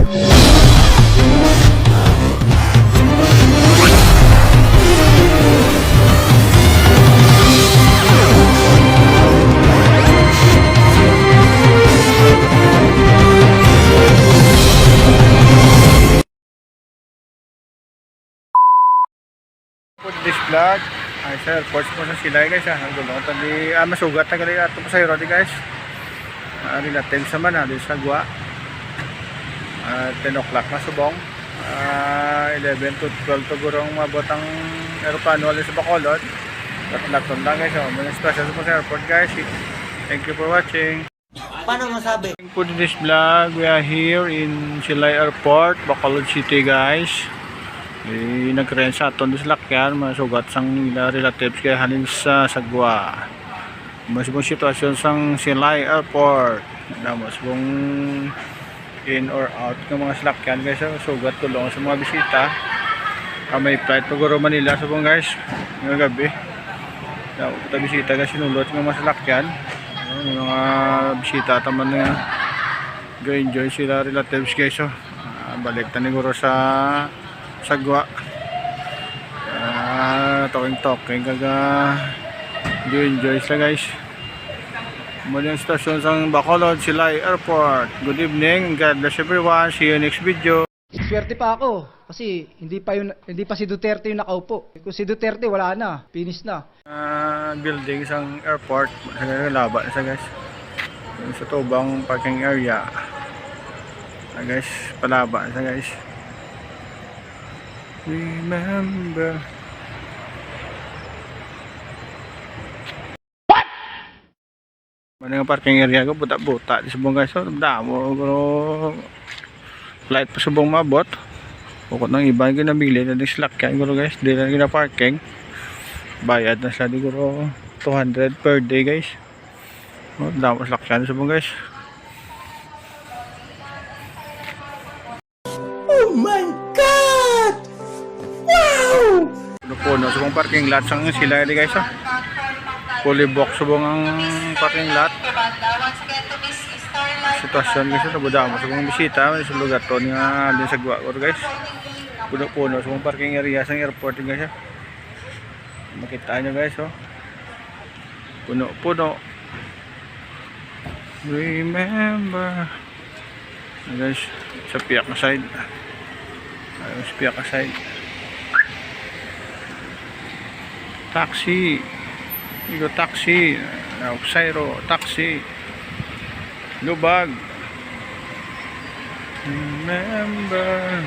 This vlog ay sir, airport mo sa sila guys ha. Nagdulong tadi masugat na gali ato pa sa iro di guys. Ari natin sa man di sa gwa. 10 o'clock na subong. 11 to 12 to gurong mabot ang aeroplano sa Bacolod. Laton lang guys. Muna special po sa airport guys. Thank you for watching. Paano masabi? For this vlog, we are here in Silay Airport, Bacolod City guys. Nag-rent sa aton sa lakyan, masugat sang nila relatives kaya halin sa Sagwa. Masibong sitwasyon sang Silay Airport. Masibong in or out ng mga salakyan guys. Sugat tulong sa mga bisita. May flight paguro Manila subong guys. Ngayong gabi. Kita bisita guys sinulot ng mga salakyan. Mga bisita taman na ga-enjoy sila relatives guys. Balik na niguro sa Sagwa. Talking kaga enjoy sila guys. Muli ang stasyon sa Bacolod Silay Airport. Good evening, God bless everyone. See you next video. Swerte pa ako kasi hindi pa si Duterte yung nakaupo. Kung si Duterte wala na, finish na. Building sang airport, laba na sa guys. Sa tubang parking area. Guys, palaba na sa guys. Remember. What? Mana nga parking area ko buta-buta di subong guys. So, damo pero flight pa subong mabot. Bukod ng iba yung nabili na ng salakyan ko guys. Di na gina parking. Bayad na siya siguro 200 per day guys. Damo salakyan subong guys. Oh my God! Wow! Puno subong parking lot sang sila di guys. Fully box subong ang parking lot. Sitwasyon guys ito budamo subong bisita sa lugar to nga din sa Sagwa ko guys. Puno subong parking area sang airport guys. Makita nyo guys puno. Remember guys sa piyak na side. Ayun sa piyak na side. Taxi. Igo taxi. Sayro taxi. Lubag. Remember.